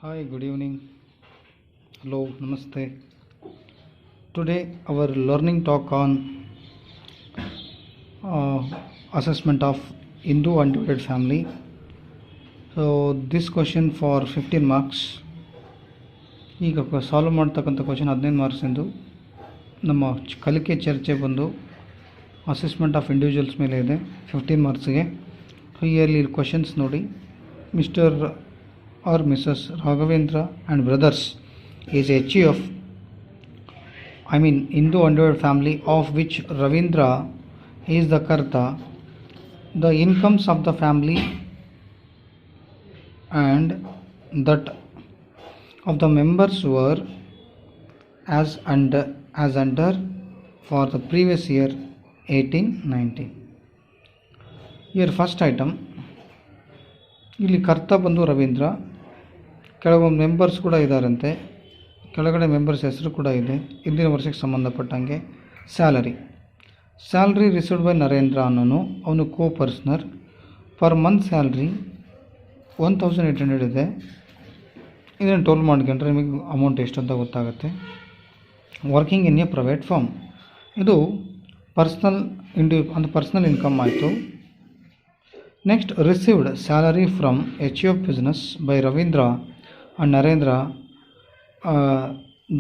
Hi, good evening. Hello, namaste. Today, our learning talk on uh, assessment of Hindu undivided family. So, this question for 15 marks. ಈಗ solve ಮಾಡ್ತಕ್ಕಂಥ question 15 marks ಎಂದು ನಮ್ಮ ಕಲಿಕೆ ಚರ್ಚೆ ಬಂದು assessment of individuals ಮೇಲೆ ಇದೆ 15 ಮಾರ್ಕ್ಸ್ಗೆ. ಇಯರ್ಲಿ ಕ್ವಶನ್ಸ್ ನೋಡಿ. Mister or Mrs. Raghavendra and brothers is a chief, Hindu undivided family of which Ravindra is the Karta. The incomes of the family and that of the members were as under for the previous year 1819. Here first item, ಇಲ್ಲಿ ಕರ್ತ ಬಂದು ರವೀಂದ್ರ, ಕೆಲವೊಂದು members ಕೂಡ ಇದ್ದಾರಂತೆ, ಕೆಳಗಡೆ members ಹೆಸರು ಕೂಡ ಇದೆ. ಇಂದಿನ ವರ್ಷಕ್ಕೆ ಸಂಬಂಧಪಟ್ಟಂಗೆ ಸ್ಯಾಲ್ರಿ ರಿಸೀವ್ಡ್ ಬೈ ನರೇಂದ್ರ ಅನ್ನೋನು, ಅವನು ಕೋ ಪರ್ಸನರ್. ಪರ್ ಮಂತ್ ಸ್ಯಾಲ್ರಿ 1800 ಇದೆ. ಇದನ್ನು ಟೋಲ್ ಮಾಡ್ಕೊಂಡ್ರೆ ನಿಮಗೆ ಅಮೌಂಟ್ ಎಷ್ಟು ಅಂತ ಗೊತ್ತಾಗುತ್ತೆ. Working in a private firm, ಇದು ಪರ್ಸ್ನಲ್ ಇನ್ಕಮ್ ಆಯಿತು. Next, received salary from A chief business by Ravindra and Narendra,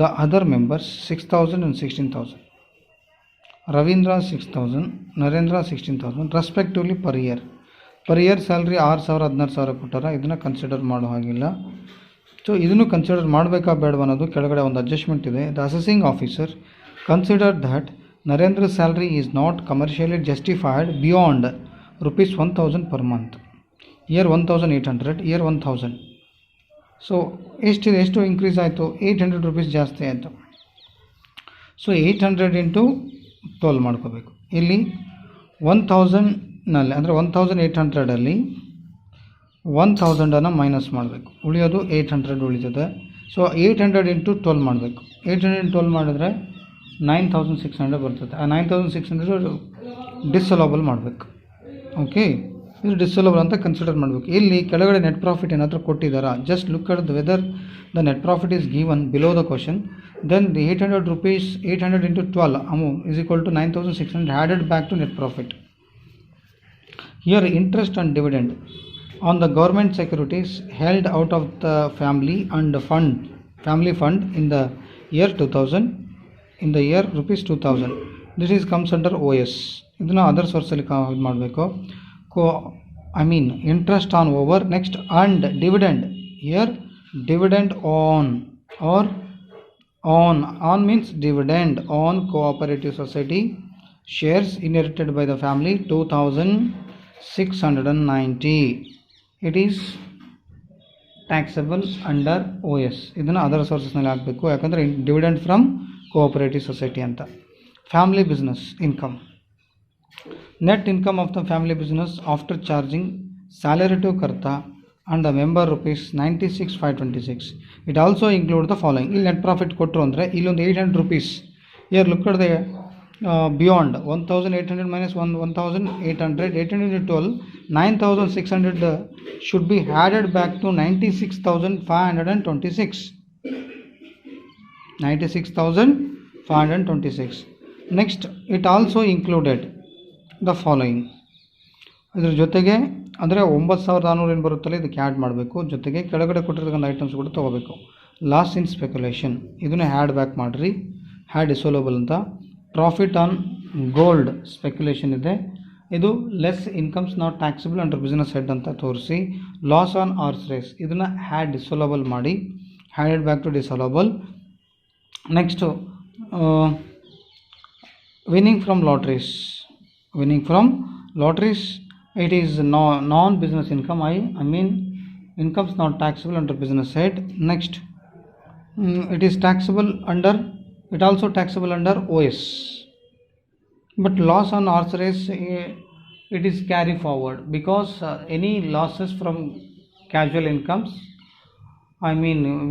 the other members 6,000 and 16,000. Ravindra 6,000, Narendra 16,000 respectively per year. Per year salary 6,000 16,000 ಕೊಟ್ಟಾರ. ಇದನ್ನು consider ಮಾಡೋ ಹಾಗಿಲ್ಲ. So ಇದನ್ನು consider ಮಾಡಬೇಕಾ ಬೇಡವ ಅನ್ನೋದು ಕೆಳಗಡೆ ಒಂದು ಅಡ್ಜಸ್ಟ್ಮೆಂಟ್ ಇದೆ. The accessing officer consider that Narendra salary is not commercially justified beyond rupees 1,000 per month. Year 1,800, year 1,000. So ಎಷ್ಟು ಇನ್ಕ್ರೀಸ್ ಆಯಿತು? 800 rupees ಜಾಸ್ತಿ ಆಯಿತು. ಸೊ 800 ಇಂಟು 12 ಮಾಡ್ಕೋಬೇಕು. ಇಲ್ಲಿ 1,000ನಲ್ಲಿ ಅಂದರೆ 1,800ಅಲ್ಲಿ 1,000ಅನ್ನು ಮೈನಸ್ ಮಾಡಬೇಕು, ಉಳಿಯೋದು 800 ಉಳಿತದೆ. ಸೊ 800 ಇಂಟು 12 ಮಾಡಬೇಕು. 800 ಇಂಟು 12 ಮಾಡಿದ್ರೆ 9,600 ಬರ್ತದೆ. ಆ 9,600 ಡಿಸಲೋಬಲ್ ಮಾಡಬೇಕು. ಓಕೆ, ಇದು ಡಿಸಲೋಬಲ್ ಅಂತ ಕನ್ಸಿಡರ್ ಮಾಡಬೇಕು. ಇಲ್ಲಿ ಕೆಳಗಡೆ ನೆಟ್ ಪ್ರಾಫಿಟ್ ಏನಾದರೂ ಕೊಟ್ಟಿದ್ದಾರಾ? Just look at whether the net profit is given below the question. Then the 800 rupees 800 into 12 amount is equal to 9,600 added back to net profit. Here interest and dividend on the government securities held out of the family fund in the year 2000, in the year rupees 2,000. This is comes under OS. ಇದನ್ನು other ಸೋರ್ಸಲ್ಲಿ ಇದು ಮಾಡಬೇಕು. Interest on over. Next, and dividend. Here dividend on or on means dividend on cooperative society shares inherited by the family 2,690. It is taxable under OS. ಇದನ್ನು other ಸೋರ್ಸಸ್ನಲ್ಲಿ ಹಾಕಬೇಕು, ಯಾಕಂದರೆ dividend from cooperative society ಅಂತ. Family business income. Net income of the family business after charging salary to Karta and the member rupees 96,526. It also include the following. ಇಲ್ಲಿ net profit ಕೊಟ್ಟರು ಅಂದರೆ ಇಲ್ಲೊಂದು 800 rupees. Here look at the beyond 1,800 minus 1,800, 800 into 12, 9,600 should be added back to 96,526. 96,526. Next, it also included the following. ಇದ್ರ ಜೊತೆಗೆ ಅಂದರೆ 9,400 ಏನು ಬರುತ್ತಲ್ಲ, ಇದಕ್ಕೆ ಆ್ಯಡ್ ಮಾಡಬೇಕು. ಜೊತೆಗೆ ಕೆಳಗಡೆ ಕೊಟ್ಟಿರ್ತಕ್ಕಂಥ ಐಟಮ್ಸ್ ಕೂಡ ತೊಗೋಬೇಕು. ಲಾಸ್ ಇನ್ ಸ್ಪೆಕ್ಯುಲೇಷನ್, ಇದನ್ನೇ ಹ್ಯಾಡ್ ಬ್ಯಾಕ್ ಮಾಡಿರಿ. ಹ್ಯಾಡ್ ಡಿಸೋಲಬಲ್ ಅಂತ. ಪ್ರಾಫಿಟ್ ಆನ್ ಗೋಲ್ಡ್ ಸ್ಪೆಕ್ಯುಲೇಷನ್ ಇದೆ, ಇದು less incomes not taxable under business head ಅಂತ ತೋರಿಸಿ. ಲಾಸ್ ಆನ್ ಆರ್ಸ್ ರೇಸ್, ಇದನ್ನು ಹ್ಯಾಡ್ ಡಿಸೋಲಬಲ್ ಮಾಡಿ, added back to disallowable. Next winning from lotteries. It is non-business income. Incomes not taxable under business head. Next, it is taxable under, it also taxable under OS. But loss on horse race, it is carry forward because any losses from casual incomes,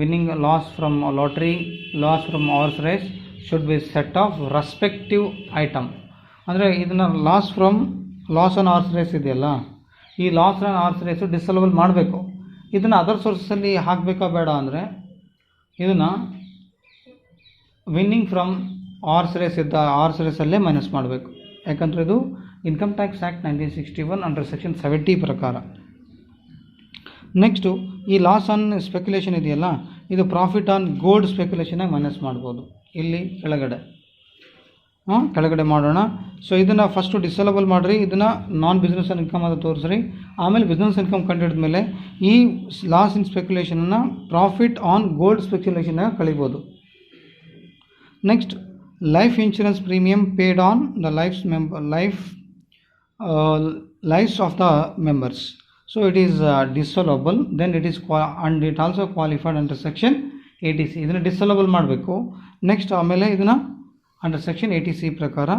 winning loss from lottery, loss from horse race should be set off respective item. ಅಂದರೆ ಇದನ್ನು loss on horse race ಇದೆಯಲ್ಲ, ಈ loss on hours race ಡಿಸಲಬಲ್ ಮಾಡಬೇಕು. ಇದನ್ನು other ಸೋರ್ಸಲ್ಲಿ ಹಾಕಬೇಕಾ ಬೇಡ ಅಂದರೆ ಇದನ್ನು ವಿನ್ನಿಂಗ್ ಫ್ರಮ್ ಆರ್ಸ್ ರೇಸ್ ಇದ್ದ ಆರ್ಸ್ ರೇಸಲ್ಲೇ ಮೈನಸ್ ಮಾಡಬೇಕು, ಯಾಕಂದರೆ ಇದು income tax act 1961 under section 70 ಪ್ರಕಾರ. ನೆಕ್ಸ್ಟು ಈ ಲಾಸ್ ಆನ್ ಸ್ಪೆಕ್ಯುಲೇಷನ್ ಇದೆಯಲ್ಲ, ಇದು ಪ್ರಾಫಿಟ್ ಆನ್ ಗೋಲ್ಡ್ ಸ್ಪೆಕ್ಯುಲೇಷನಾಗಿ ಮೈನಸ್ ಮಾಡ್ಬೋದು. ಇಲ್ಲಿ ಕೆಳಗಡೆ ಮಾಡೋಣ. ಸೊ ಇದನ್ನು ಫಸ್ಟು ಡಿಸಲಬಲ್ ಮಾಡಿರಿ, ಇದನ್ನು ನಾನ್ ಬಿಸ್ನೆಸ್ ಇನ್ಕಮ್ ಅಂತ ತೋರಿಸ್ರಿ. ಆಮೇಲೆ ಬಿಸ್ನೆಸ್ ಇನ್ಕಮ್ ಕಂಡಿಡಿದ ಮೇಲೆ ಈ ಲಾಸ್ ಇನ್ ಸ್ಪೆಕ್ಯುಲೇಷನನ್ನು ಪ್ರಾಫಿಟ್ ಆನ್ ಗೋಲ್ಡ್ ಸ್ಪೆಕ್ಯುಲೇಷನಾಗ ಕಳಿಬೋದು. Next life insurance premium paid on the lives of the members. So it is dissoluble, then it is and it also qualified under section 80C. ಇದನ್ನು ಡಿಸಲಬಲ್ ಮಾಡಬೇಕು. Next ಆಮೇಲೆ ಇದನ್ನು under section 80C ಪ್ರಕಾರ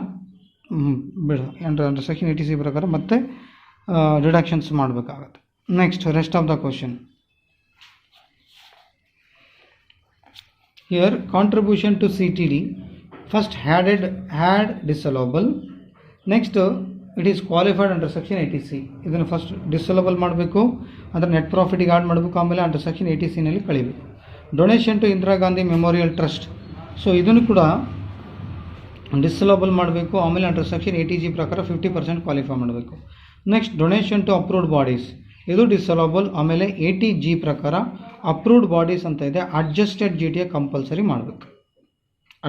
under section 80C ಪ್ರಕಾರ ಮತ್ತೆ deductions ಮಾಡಬೇಕಾಗತ್ತೆ. Next rest of the question. Here contribution to CTD first had dissoluble. Next it is qualified under section 80C. ಇದನ್ನು first ಡಿಸಲಬಲ್ ಮಾಡಬೇಕು, ಅದರ ನೆಟ್ ಪ್ರಾಫಿಟಿಗೆ ಆ್ಯಡ್ ಮಾಡಬೇಕು, ಆಮೇಲೆ ಅಂಡರ್ ಸೆಕ್ಷನ್ 80Cನಲ್ಲಿ ಕಳಿಬೇಕು. Donation to Indira Gandhi memorial trust, so ಇದನ್ನು ಕೂಡ ಡಿಸಲಬಲ್ ಮಾಡಬೇಕು, ಆಮೇಲೆ ಅಂಡರ್ ಸೆಕ್ಷನ್ 80G ಪ್ರಕಾರ 50% ಕ್ವಾಲಿಫೈ ಮಾಡಬೇಕು. Next donation to approved bodies, ಇದು ಡಿಸಲಬಲ್, ಆಮೇಲೆ 80G ಪ್ರಕಾರ ಅಪ್ರೂವ್ಡ್ ಬಾಡೀಸ್ ಅಂತ ಇದೆ, ಅಡ್ಜಸ್ಟೆಡ್ GDI ಕಂಪಲ್ಸರಿ ಮಾಡಬೇಕು.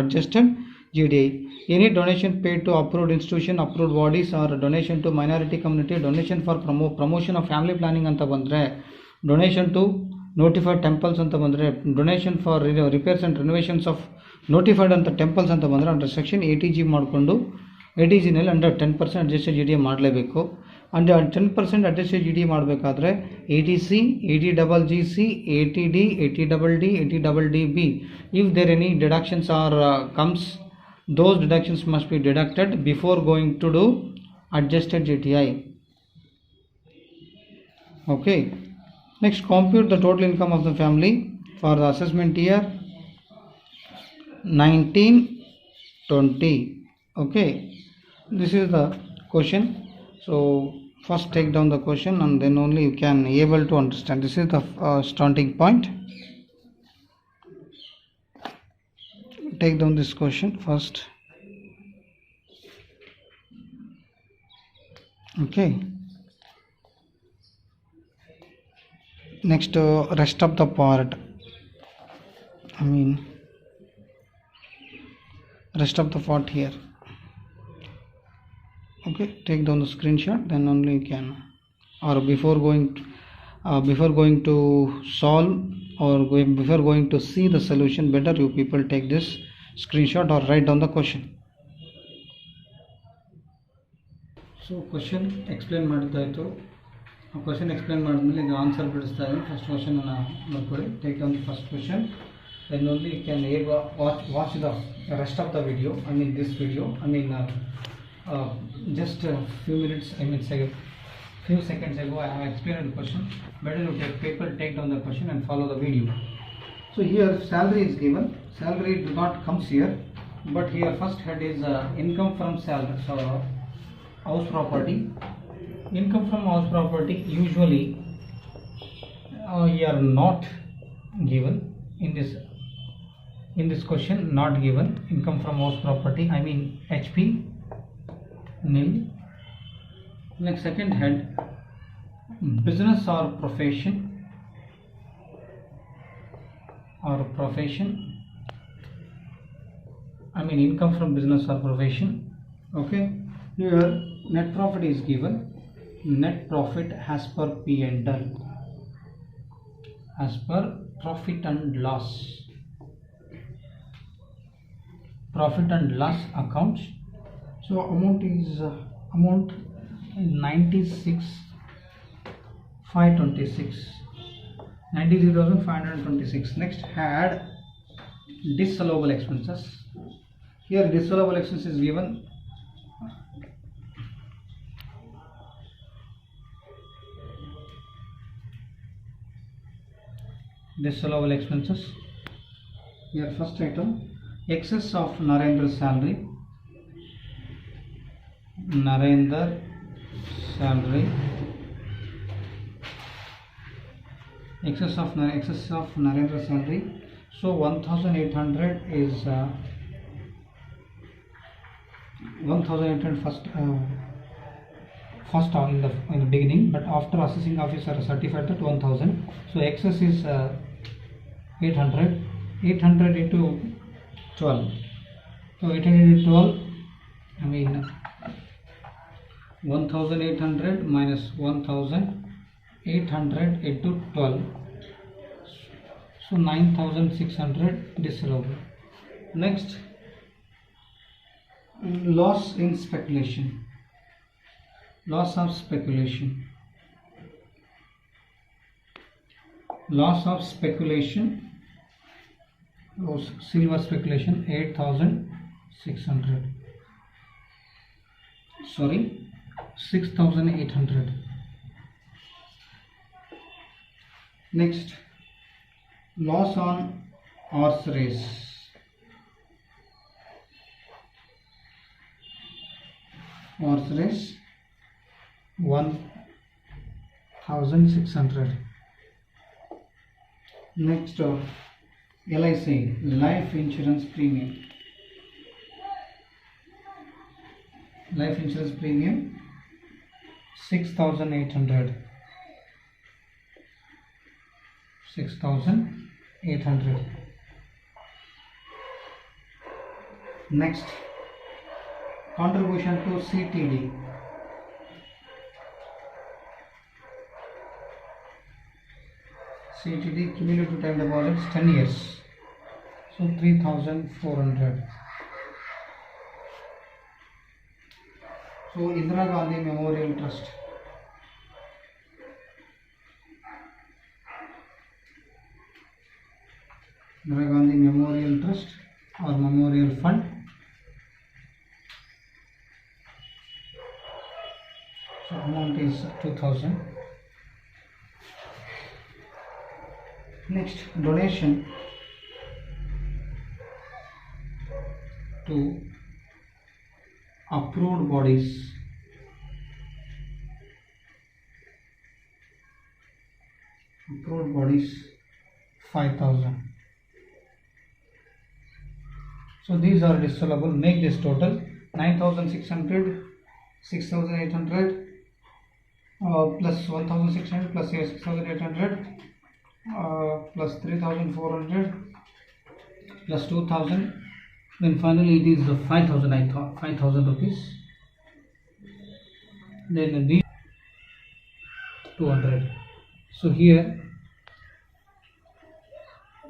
Adjusted GDI. Any donation paid to approved institution, approved bodies or donation to minority community, donation for promotion of family planning ಅಂತ ಬಂದರೆ, donation to notified temples ಅಂತ ಬಂದರೆ, donation for repairs and renovations of notified ಅಂತ temples ಅಂತ ಬಂದರೆ under section 80G ಮಾಡಿಕೊಂಡು 80Gನಲ್ಲಿ under 10% adjusted GDI ಮಾಡಲೇಬೇಕು. Under 10% adjusted GDI ಮಾಡಬೇಕಾದ್ರೆ 80C, 80GGC, 80D, 80DD, 80DDB. If there any deductions or comes, those deductions must be deducted before going to do adjusted GTI. Okay. Next, compute the total income of the family for the assessment year 1920. Okay, this is the question. So first take down the question and then only you can able to understand. This is the starting point. Take down this question first. Okay. Next, rest of the part. Rest of the part here. Okay. Take down the screenshot. Then only you can. Or before going to solve or before going to see the solution, better you people take this screenshot or write down the question. So question explain ಮಾಡಿದ್ದಾಯಿತು. Question explain ಮಾಡಿದ್ಮೇಲೆ ಈಗ answer ಬಿಡಿಸ್ತಾ ಇದ್ದೀನಿ. First question ನೋಡ್ಕೊಳ್ಳಿ. Take down the first question, then only you can watch the rest of the video. This video just a few minutes, few seconds ago I have explained the question. Better you take paper, take down the question and follow the video. So here salary is given. Salary do not comes here, but here first head is income from salary. So house property. Income from house property usually are not given in this question. Not given income from house property. HP nil. Next second head, business or profession. Income from business or profession. Okay. Here net profit is given. Net profit as per P&L, as per profit and loss accounts. So amount is 93,526. Next, add disallowable expenses. Here disallowable expenses is given. Disallowable expenses. Here first item, excess of Narendra's salary. excess of Narendra salary. So 1800 is 1800 first in the beginning, but after assessing officer certified that 1000. So excess is 800 into 12. So 800 into 12, I mean 1800 minus 1800 into 12, so 9600 disallowable. Next, loss in speculation. Loss of speculation. Silver speculation 8600. Sorry, 6800. Next, loss on horse race. Horse race 1600. Next, LIC, life insurance premium. Life insurance premium 6800. 6800. Next, contribution to CTD. CTD, cumulative time deposits 10 years, so 3400. So Indira Gandhi Memorial Trust. Indira Gandhi Memorial Trust or Memorial Fund. So amount is 2000. Next, donation to approved bodies. Approved bodies 5000. So these are disallowable. Make this total 9600, 6800 plus 1600 plus 6800 plus 3400 plus 2000, then finally it is the 5000. I thought 5000 rupees. Then these 200. So here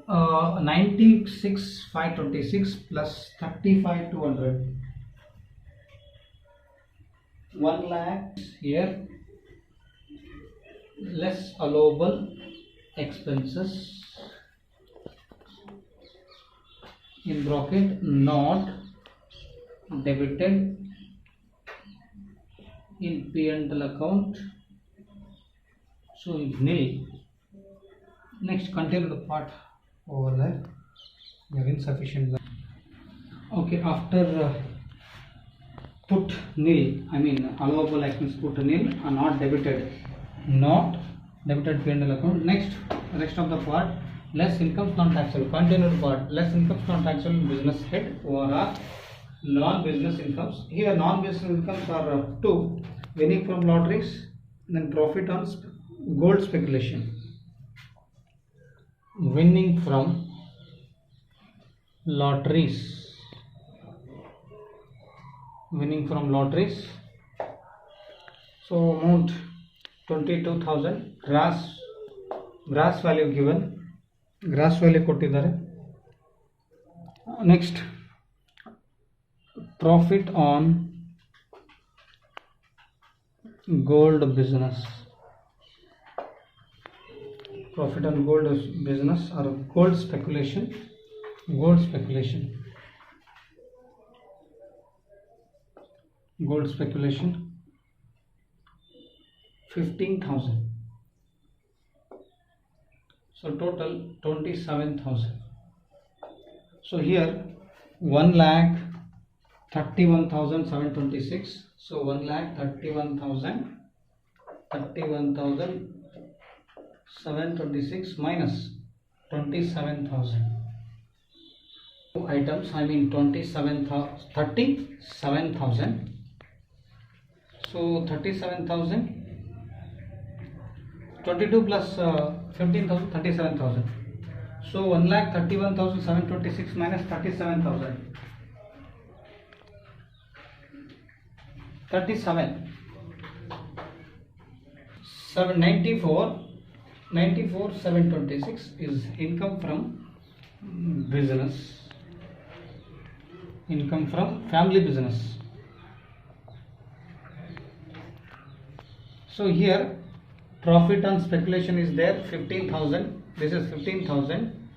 96,526 plus 35,200, 1 lakh here, less allowable expenses in bracket not debited in P&L account, so is nil. Next, continue the part over there. We have insufficient. Okay, after put nil, I mean allowable expense put nil and not debited P&L account. Next, rest of the part, less incomes non-taxable. Continued part, less incomes non-taxable business head or non-business incomes. Here non-business incomes are two: winning from lotteries, then profit on gold speculation. Winning from lotteries. So amount 22,000. Gross value given. Gross value ಕೊಟ್ಟಿದ್ದಾರೆ. Next, profit on gold business. Profit on gold business or gold speculation. 15,000. So total 27,000. So here 1,31,726. So 1,31,000 726 minus 27,000. Two items, I mean 37,000. So 37,000, 22 plus 15,000, 37,000. So 1,31,726 minus 37,000. 37. 726 is income from business, income from family business. So here profit on speculation is there, 15,000. This is 15,000.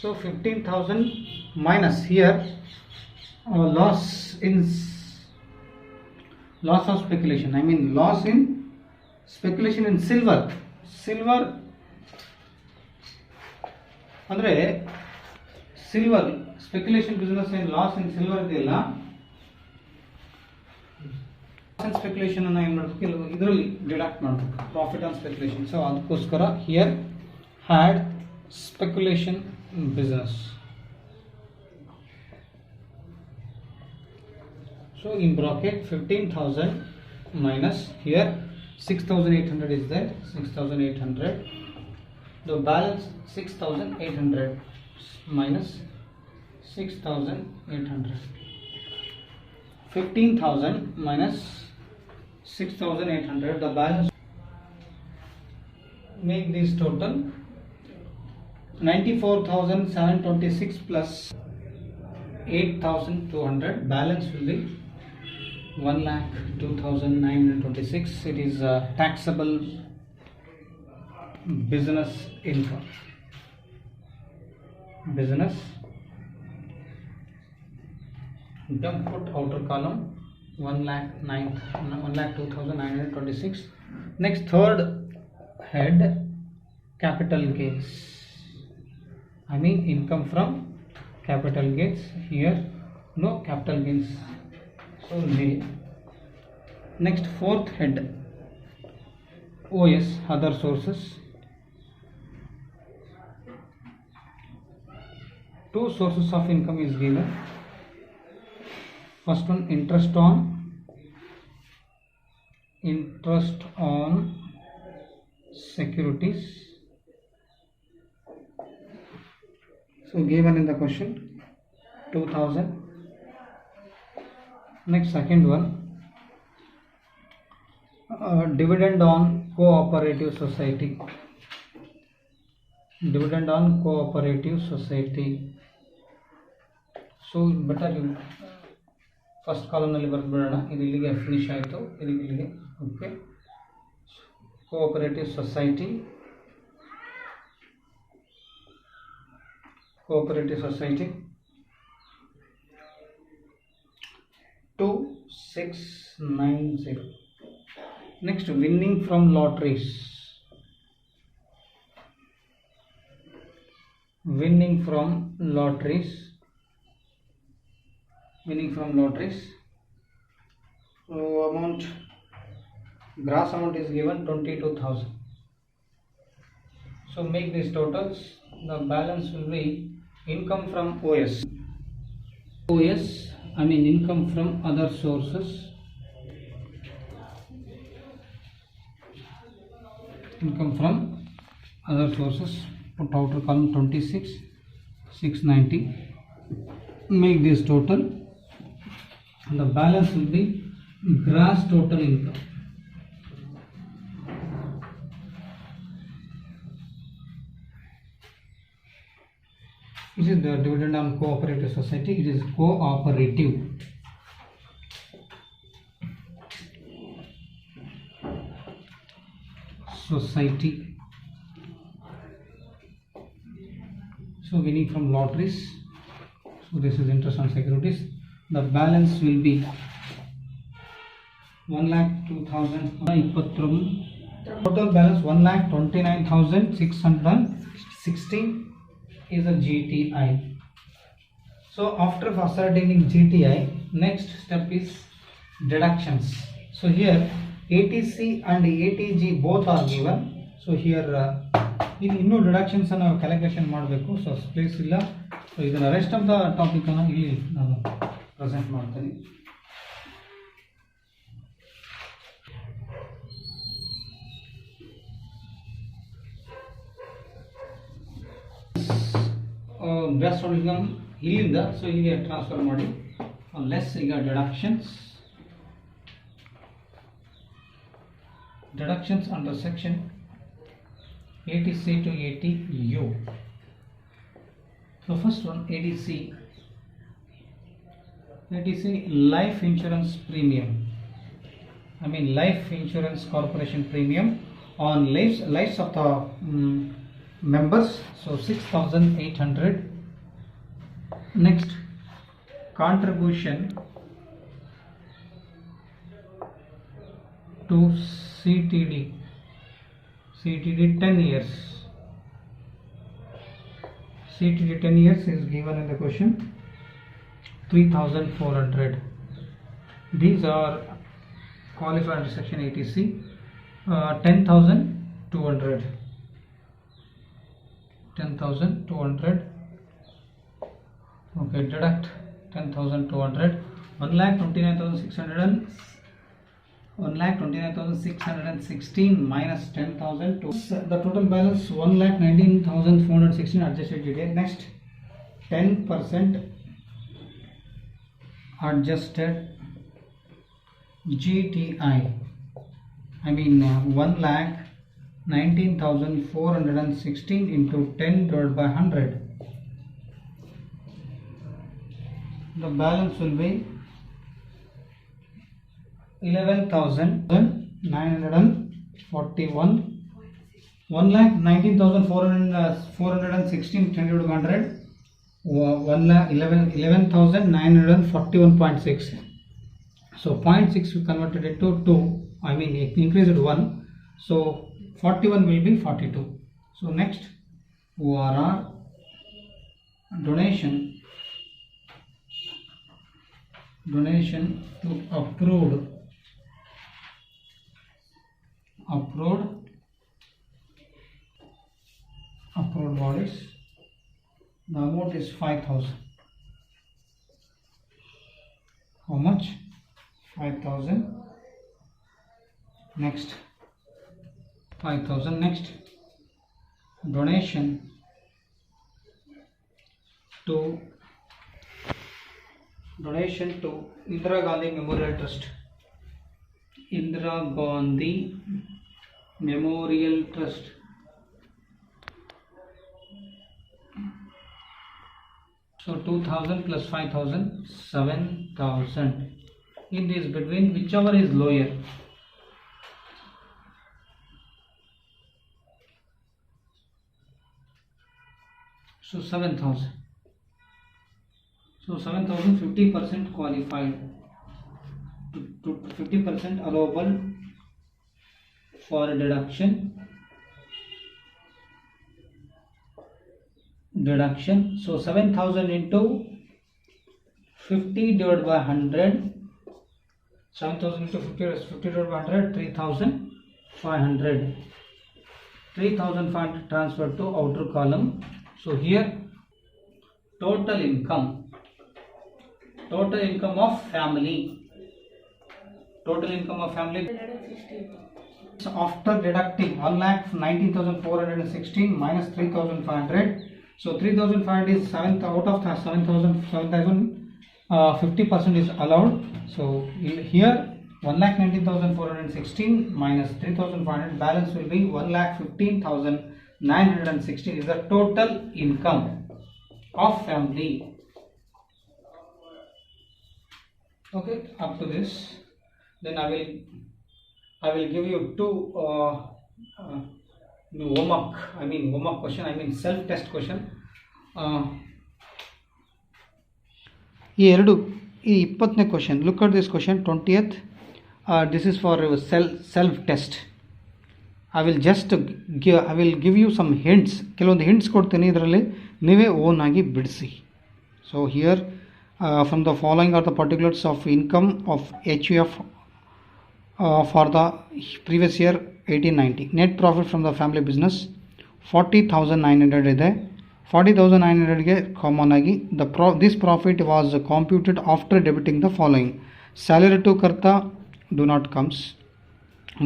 So 15,000 minus here loss of speculation. I mean loss in speculation in silver. Andre silver speculation business and loss in silver ಇದೆಯಲ್ಲ, speculation ಅನ್ನು ಏನು ಮಾಡಬೇಕು, ಇದರಲ್ಲಿ deduct ಮಾಡಬೇಕು profit on speculation. So ಅದಕ್ಕೋಸ್ಕರ here had speculation business. So in bracket 15,000 minus here 6,800 is there, 6,800. The balance 6,800 minus 6,800. 15,000 minus 6,800. The balance, make this total 94,726 plus 8,200. Balance will be 1,02,926. It is taxable business income. Business. Don't put outer column 1,02,926. Next, third head, capital gains. I mean income from capital gains. Here no capital gains, so nil. Next, fourth head, OS, other sources. Two sources of income is given. First one, interest on securities. So given in the question 2,000. Next, second one, dividend on cooperative society. Dividend on cooperative society. So better you first ಕಾಲಮ್ನಲ್ಲಿ ಬರ್ಬಿಡೋಣ. ಇದು ಇಲ್ಲಿಗೆ finish ಆಯಿತು, ಇಲ್ಲಿಗೆ okay. Cooperative society, 2690. Next, winning from lotteries. Winning from lotteries. So amount, gross amount is given 22,000. So make these totals. The balance will be income from OS, I mean income from other sources. Income from other sources, put outer column 26,690. Make this total. The balance will be gross total income. This is the dividend on cooperative society. It is cooperative. Society. So winning from lotteries. So this is interest on securities. The balance will be 1,02,020. Total balance 1,29,660 is a GTI. So after ascertaining GTI, next step is deductions. So here ATC and ATG both are given. So here ಇನ್ನೂ ಡಿಡಕ್ಷನ್ಸನ್ನು ನಾವು calculation ಮಾಡಬೇಕು. So place ಇಲ್ಲ. So ಇದನ್ನು rest of the ಟಾಪಿಕನ್ನು ಇಲ್ಲಿ ನಾನು present ಮಾಡ್ತೀನಿ. Grass root income ಇಲ್ಲಿಂದ so ಹೀಗೆ ಟ್ರಾನ್ಸ್ಫರ್ ಮಾಡಿ ಲೆಸ್ ಈಗ deductions under section 80C to 80U. So first one, ADC life insurance premium, life insurance corporation premium on lives of the members, so 6,800. Next, contribution to CTD 10 years. CTD 10 years is given in the question, 3,400. These are qualified under section 80C. 10,200. 10,200. Okay, deduct 10,200. 1,29,616 minus 10,000 to the total balance 1,19,416 adjusted GTI. Next, 10% adjusted GTI. 1,19,416 into 10 divided by 100. The balance will be 11,941. 1,19,416 10 divided by 100. 11,941.6. So 0.6 we converted it to 2. It increased to 1. So 41 will be 42. So next, ORR donation to approved bodies. The amount is 5,000. How much? 5,000. Next, 5,000. Next, donation to Indira Gandhi Memorial Trust. Indira Gandhi Memorial Trust. So 2,000 plus 5,000, 7,000. In this between, whichever is lower. So 7,000. So 7,000, 50% qualified, to 50% allowable for deduction. So 7,000 into 50 divided by 100. 7,000 into 50 divided by 100, 3,500. 3,500 transferred to outer column. So here, total income of family. So after deducting 1,19,416 minus 3,500. So 3,500 is 7 out of 7,000. 50% is allowed. So here 1,19,416 minus 3,500, balance will be 1,15,916 is the total income of family. Okay, up to this. Then I will give you two homework question, self-test question. ಈ 20ನೇ question. Look at this question 20th. This is for self test. I will give you some hints. ಕೆಲವೊಂದು hints ಕೊಡ್ತೀನಿ, ಇದರಲ್ಲಿ ನೀವೇ own ಆಗಿ ಬಿಡಿಸಿ. So here from the following are the particulars of income of HUF for the previous year 1890. Net profit from the family business 40,900 ಇದೆ. 40,900ಗೆ common ಆಗಿ this profit was computed after debiting the following: salary to karta do not comes,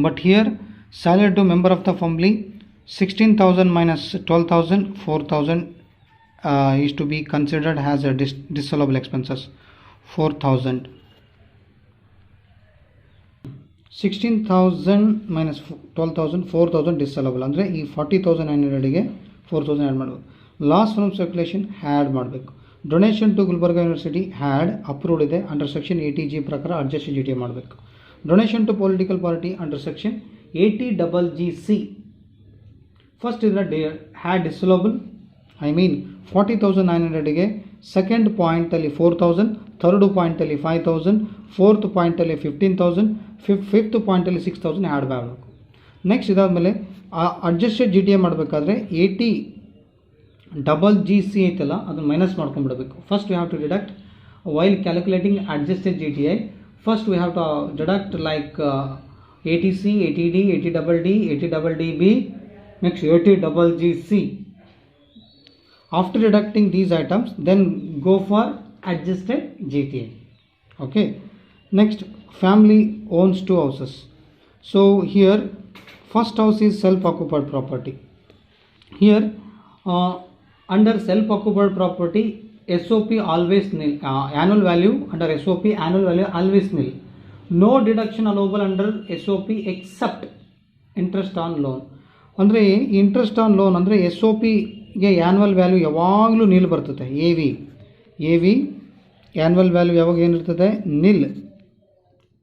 but here salary to member of the family 16,000 minus 12,000, 4,000 is to be considered as a disallowable expenses. 4,000, 16,000 minus 12,000, 4,000 disallowable ಅಂದರೆ ಈ 40,900ಗೆ 4,000 add ಮಾಡಬೇಕು. Loss from circulation add ಮಾಡಬೇಕು. Donation to Gulbarga university had approved ಇದೆ under section 80G ಪ್ರಕಾರ adjust G T ಮಾಡಬೇಕು. Donation to political party under section 80GC first ಇದರ had disallowable, I mean 40,900ಗೆ ಸೆಕೆಂಡ್ ಪಾಯಿಂಟಲ್ಲಿ 4,000, ಥರ್ಡ್ ಪಾಯಿಂಟಲ್ಲಿ 5,000, ಫೋರ್ತ್ ಪಾಯಿಂಟಲ್ಲಿ 15,000, ಫಿಫ್ತ್ ಪಾಯಿಂಟಲ್ಲಿ 6,000 ಆ್ಯಡ್ ಮಾಡಬೇಕು. ನೆಕ್ಸ್ಟ್ ಇದಾದಮೇಲೆ ಅಡ್ಜಸ್ಟೆಡ್ ಜಿ ಟಿ ಎ ಮಾಡಬೇಕಾದ್ರೆ 80GC ಐತಲ್ಲ ಅದನ್ನು ಮೈನಸ್ ಮಾಡ್ಕೊಂಡ್ಬಿಡಬೇಕು. First we have to deduct while calculating adjusted G T I. First we have to deduct like 80C, 80D, 80DD, 80DDB, next 80GC. After deducting these items, then go for adjusted GTI. Okay. Next, family owns 2 houses. So here, first house is self-occupied property. Here, under self-occupied property, SOP always nil, annual value under SOP annual value always nil. No deduction allowable under SOP except interest on loan. ಅಂದರೆ interest on loan ಅಂದರೆ SOPಗೆ annual value ಯಾವಾಗಲೂ ನಿಲ್ ಬರ್ತದೆ. A V annual value ಯಾವಾಗ ಏನಿರ್ತದೆ? ನಿಲ್.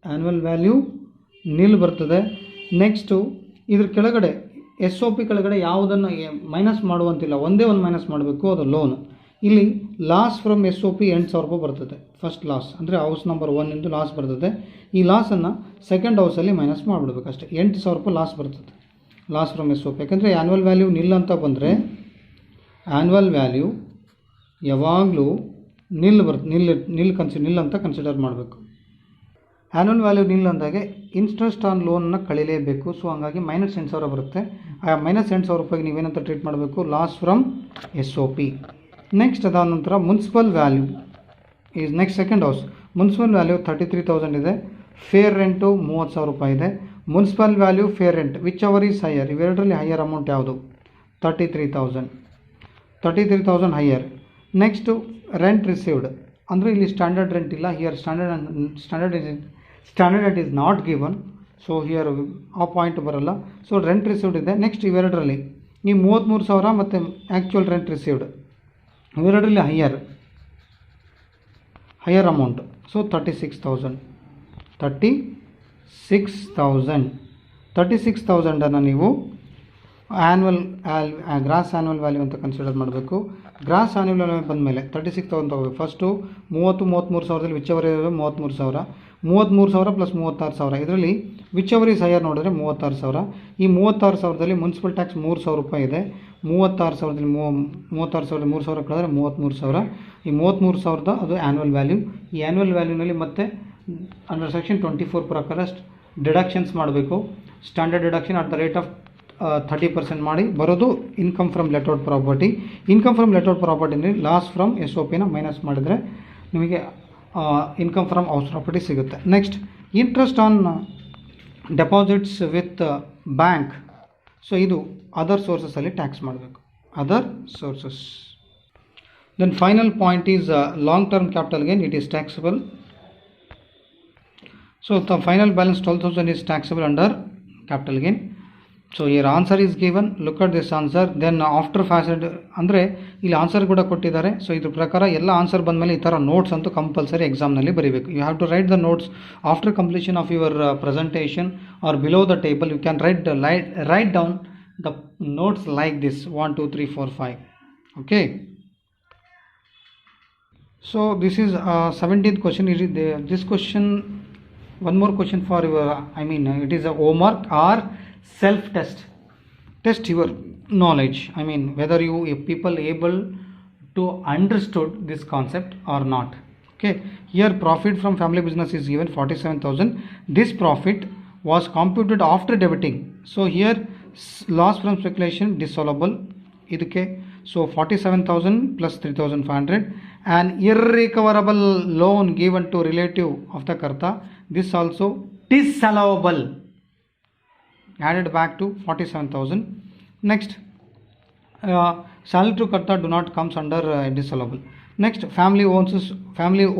Annual value ನಿಲ್ ಬರ್ತದೆ. Next ಇದ್ರ ಕೆಳಗಡೆ SOP ಕೆಳಗಡೆ ಯಾವುದನ್ನು ಮೈನಸ್ ಮಾಡುವಂತಿಲ್ಲ, ಒಂದೇ ಒಂದು ಮೈನಸ್ ಮಾಡಬೇಕು, ಅದು ಲೋನು. ಇಲ್ಲಿ ಲಾಸ್ ಫ್ರಮ್ SOP 8,000 ರೂಪಾಯಿ ಬರ್ತದೆ. ಫಸ್ಟ್ ಲಾಸ್ ಅಂದರೆ ಹೌಸ್ ನಂಬರ್ 1 ಇಂದು ಲಾಸ್ ಬರ್ತದೆ. ಈ ಲಾಸನ್ನು ಸೆಕೆಂಡ್ ಹೌಸಲ್ಲಿ ಮೈನಸ್ ಮಾಡಿಬಿಡ್ಬೇಕು ಅಷ್ಟೇ. 8,000 ರೂಪಾಯಿ ಲಾಸ್ ಬರ್ತದೆ, ಲಾಸ್ ಫ್ರಮ್ SOP. ಯಾಕೆಂದರೆ ಆ್ಯನ್ಯುವಲ್ ವ್ಯಾಲ್ಯೂ ನಿಲ್ ಅಂತ ಬಂದರೆ ಆ್ಯನ್ಯುವಲ್ ವ್ಯಾಲ್ಯೂ ಯಾವಾಗಲೂ ನಿಲ್ ಅಂತ ಕನ್ಸಿಡರ್ ಮಾಡಬೇಕು. ಆ್ಯನ್ಯುವಲ್ ವ್ಯಾಲ್ಯೂ ನಿಲ್ ಅಂದಾಗೆ ಇಂಟ್ರೆಸ್ಟ್ ಆನ್ ಲೋನ್ನ ಕಳಿಲೇಬೇಕು. ಸೊ ಹಂಗಾಗಿ ಮೈನಸ್ 8,000 ಬರುತ್ತೆ. ಆ ಮೈನಸ್ 8,000 ರೂಪಾಯಿಗೆ ನೀವೇನಂತ ಟ್ರೀಟ್ ಮಾಡಬೇಕು? Loss from SOP. ನೆಕ್ಸ್ಟ್ ಅದಾದ ನಂತರ municipal value is next second house. Municipal value 33,000 ಇದೆ. ಫೇರ್ ರೆಂಟು 30,000 ರೂಪಾಯಿ ಇದೆ. Municipal value, fair rent whichever is higher, ಇವೆರಡರಲ್ಲಿ ಹೈಯರ್ ಅಮೌಂಟ್ ಯಾವುದು? 33,000 ಹೈಯರ್. ನೆಕ್ಸ್ಟು ರೆಂಟ್ ರಿಸೀವ್ಡ್ ಅಂದರೆ ಇಲ್ಲಿ ಸ್ಟ್ಯಾಂಡರ್ಡ್ ರೆಂಟ್ ಇಲ್ಲ. Here standard rent is not given. So here ಆ point ಬರೋಲ್ಲ. ಸೊ ರೆಂಟ್ ರಿಸೀವ್ಡ್ ಇದೆ. ನೆಕ್ಸ್ಟ್ ಇವೆರಡರಲ್ಲಿ ಈ 33,000 ಮತ್ತು ಆ್ಯಕ್ಚುಯಲ್ ರೆಂಟ್ ರಿಸೀವ್ಡ್ ಇವೆರಡರಲ್ಲಿ ಹೈಯರ್ ಅಮೌಂಟ್. ಸೊ 36,000 ನೀವು ಗ್ರಾಸ್ ಆ್ಯನ್ಯುವಲ್ ವ್ಯಾಲ್ಯೂ ಅಂತ ಕನ್ಸಿಡರ್ ಮಾಡಬೇಕು. ಗ್ರಾಸ್ ಆ್ಯನ್ಯುವಲ್ ವ್ಯಾಲ್ಯೂ ಬಂದಮೇಲೆ 36,000 ತಗೋಬೇಕು. ಫಸ್ಟು 33,000ದಲ್ಲಿ ವಿಚ್ ಅವರ್ ಇರೋದು 33,000. 33,000 ಪ್ಲಸ್ 36,000. ಇದರಲ್ಲಿ ವಿಚ್ ಅವರ್ ಈಸ್ ಹೈಯರ್ ನೋಡಿದ್ರೆ 36,000. ಈ 36,000ದಲ್ಲಿ ಮುನ್ಸಿಪಲ್ ಟ್ಯಾಕ್ಸ್ 3,000 ರೂಪಾಯಿ ಇದೆ. 36,000ದಲ್ಲಿ 3,000 ಕಳೆದ್ರೆ 33,000. ಈ 33,000 ಅದು ಆ್ಯನ್ಯುವಲ್ ವ್ಯಾಲ್ಯೂ. ಈ ಆ್ಯನ್ಯುವಲ್ ವ್ಯಾಲ್ಯೂನಲ್ಲಿ ಮತ್ತೆ ಅಂಡರ್ ಸೆಕ್ಷನ್ 24 ಪ್ರಕಾರ ಡಿಡಕ್ಷನ್ಸ್ ಮಾಡಬೇಕು. Standard deduction at the rate of 30% ಮಾಡಿ ಬರೋದು income from let out property. Income from let out ಪ್ರಾಪರ್ಟಿನಲ್ಲಿ ಲಾಸ್ ಫ್ರಮ್ SOPನ ಮೈನಸ್ ಮಾಡಿದರೆ ನಿಮಗೆ ಇನ್ಕಮ್ ಫ್ರಮ್ ಹೌಸ್ ಪ್ರಾಪರ್ಟಿ ಸಿಗುತ್ತೆ. Next interest on deposits with bank. So ಇದು ಅದರ್ ಸೋರ್ಸಸಲ್ಲಿ ಟ್ಯಾಕ್ಸ್ ಮಾಡಬೇಕು, other sources. Then final point is long term capital gain, it is taxable. So the final balance 12,000 is taxable under capital gain. So here answer is given. Look at this answer. Then after facet ಅಂದರೆ ಇಲ್ಲಿ answer ಕೂಡ ಕೊಟ್ಟಿದ್ದಾರೆ. So ಇದ್ರ ಪ್ರಕಾರ ಎಲ್ಲ answer ಬಂದಮೇಲೆ ಈ ಥರ ನೋಟ್ಸ್ ಅಂತೂ ಕಂಪಲ್ಸರಿ ಎಕ್ಸಾಮ್ನಲ್ಲಿ ಬರೀಬೇಕು. You have to write the notes after completion of your presentation or below the table. You can write down the notes like this 1 2 3 4 5. Okay. So this is 17th question. This question, one more question for your, it is a homework or self test. Test your knowledge. Whether you people able to understood this concept or not. Okay. Here profit from family business is given 47,000. This profit was computed after debiting. So here loss from speculation dissoluble ಇದಕ್ಕೆ. So 47,000 plus 3,500. An irrecoverable loan given to relative of the karta, this also disallowable, added back to 47,000. Next, salary to karta do not comes under disallowable. Next, family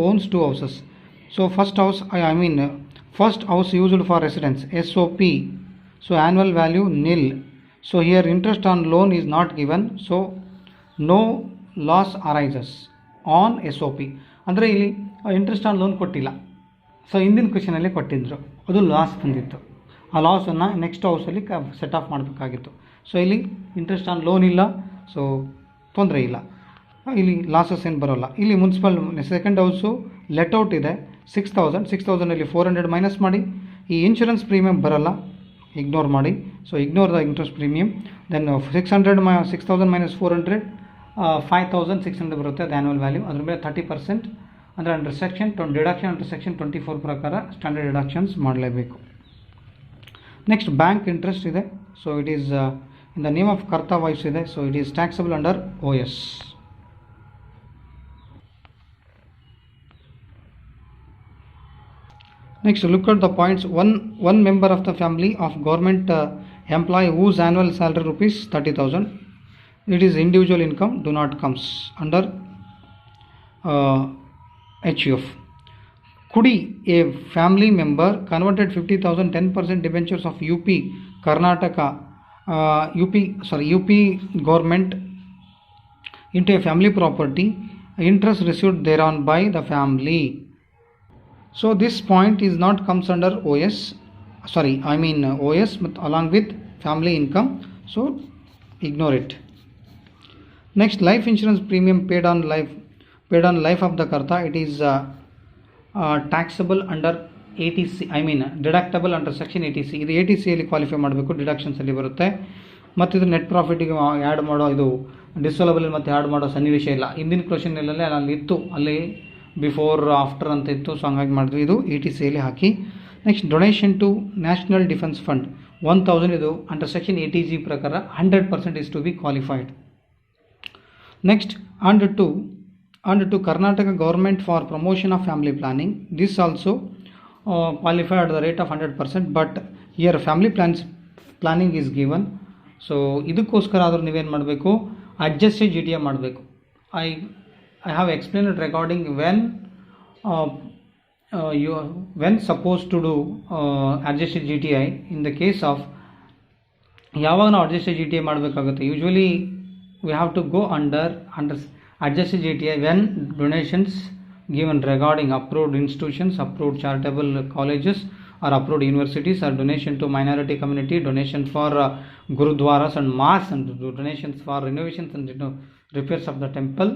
owns 2 houses. So first house, first house used for residence, SOP. So annual value nil. So here interest on loan is not given. So no loss arises on SOP. ಅಂದರೆ ಇಲ್ಲಿ interest on loan ಕೊಟ್ಟಿಲ್ಲ. So ಹಿಂದಿನ ಕ್ವೆಶನಲ್ಲಿ ಕೊಟ್ಟಿದ್ದರು, ಅದು loss ಬಂದಿತ್ತು. ಆ ಲಾಸನ್ನು next ಹೌಸಲ್ಲಿ set of ಮಾಡಬೇಕಾಗಿತ್ತು. So ಇಲ್ಲಿ ಇಂಟ್ರೆಸ್ಟ್ ಆನ್ ಲೋನ್ ಇಲ್ಲ, ಸೊ ತೊಂದರೆ ಇಲ್ಲ, ಇಲ್ಲಿ ಲಾಸಸ್ ಏನು ಬರೋಲ್ಲ. ಇಲ್ಲಿ ಮುನ್ಸಿಪಲ್ ಸೆಕೆಂಡ್ ಹೌಸು ಲೆಟ್ಔಟ್ ಇದೆ 6,000 400 ಮೈನಸ್ ಮಾಡಿ. ಈ ಇನ್ಶೂರೆನ್ಸ್ ಪ್ರೀಮಿಯಮ್ ಬರೋಲ್ಲ, ಇಗ್ನೋರ್ ಮಾಡಿ. So ignore the interest premium. Then 6,000 minus 400 5,600 ಬರುತ್ತೆ, ಅದು ಆ್ಯನ್ಯುವಲ್ ವ್ಯಾಲ್ಯೂ. ಅದ್ರ ಮೇಲೆ 30% ಅಂದರೆ under section deduction under section 24 ಪ್ರಕಾರ ಸ್ಟ್ಯಾಂಡರ್ಡ್ ಡಿಡಕ್ಷನ್ಸ್ ಮಾಡಲೇಬೇಕು. ನೆಕ್ಸ್ಟ್ ಬ್ಯಾಂಕ್ ಇಂಟ್ರೆಸ್ಟ್ ಇದೆ. So it is in the name of karta wife's ಇದೆ. So it is taxable under OS. Next, look at the points. One member of the family of government employee whose annual salary rupees 30,000. It is individual income, do not comes under HUF. Kudi, a family member converted 50,000 10% debentures of UP Karnataka UP government into a family property. Interest received thereon by the family. So this point is not comes under OS, OS but along with family income, so ignore it. Next, life insurance premium paid on life of the karta, it is taxable under 80C, deductible under section 80C. ಇದು 80C ಅಲ್ಲಿ qualify ಮಾಡಬೇಕು, deductions ಅಲ್ಲಿ ಬರುತ್ತೆ. ಮತ್ತು ಇದು net ಪ್ರಾಫಿಟಿಗೆ add ಮಾಡೋ, ಇದು ಡಿಸೋಲಬಲ್ ಮತ್ತು ಆ್ಯಡ್ ಮಾಡೋ ಸನ್ನಿವೇಶ ಇಲ್ಲ. ಹಿಂದಿನ ಕ್ವಶನ್ನಲ್ಲೇ ಅಲ್ಲಿ ಇತ್ತು, ಅಲ್ಲಿ ಬಿಫೋರ್ ಆಫ್ಟರ್ ಅಂತ ಇತ್ತು. ಸೊ ಹಂಗಾಗಿ ಮಾಡಿದ್ವಿ, ಇದು 80Cಯಲ್ಲಿ ಹಾಕಿ. Next, donation to national defence fund 1,000, ಇದು ಅಂಡರ್ ಸೆಕ್ಷನ್ 80G ಪ್ರಕಾರ 100% is to be qualified. Next, under to Karnataka government for promotion of family planning, this also qualified at the rate of 100%, but here family planning is given. So ಇದಕ್ಕೋಸ್ಕರ ಆದರೂ ನೀವೇನು ಮಾಡಬೇಕು, adjusted GTI ಮಾಡಬೇಕು. I have explained regarding when supposed to do adjusted GTI. In the case of ಯಾವಾಗ ನಾವು adjusted GTI ಮಾಡಬೇಕಾಗುತ್ತೆ, usually we have to go under adjusted GTI when donations given regarding approved institutions, approved charitable colleges or approved universities, or donation to minority community, donation for gurudwaras and mosques, and donations for renovations and repairs of the temple,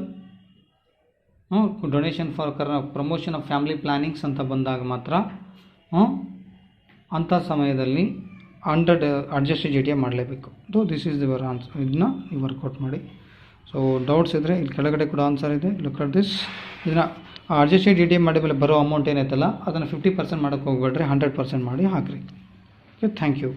donation for promotion of family plannings ಅಂತ ಬಂದಾಗ ಮಾತ್ರ ಅಂಥ ಸಮಯದಲ್ಲಿ adjusted GTI ಮಾಡಲೇಬೇಕು. This is your answer. ಇದನ್ನ ನೀವು workout ಮಾಡಿ. So doubts ಇದ್ದರೆ ಇಲ್ಲಿ ಕೆಳಗಡೆ ಕೂಡ ಆನ್ಸರ್ ಇದೆ, ಲುಕ್ ಅಟ್ ದಿಸ್. ಇದನ್ನು ಅಡ್ಜಸ್ಟೆಡ್ GTI ಮಾಡಿ ಮೇಲೆ ಬರೋ ಅಮೌಂಟ್ ಏನೈತಲ್ಲ ಅದನ್ನು 50% ಮಾಡೋಕ್ಕೆ ಹೋಗ್ಬೇಡ್ರಿ, 100% ಮಾಡಿ ಹಾಕಿರಿ. Okay, thank you.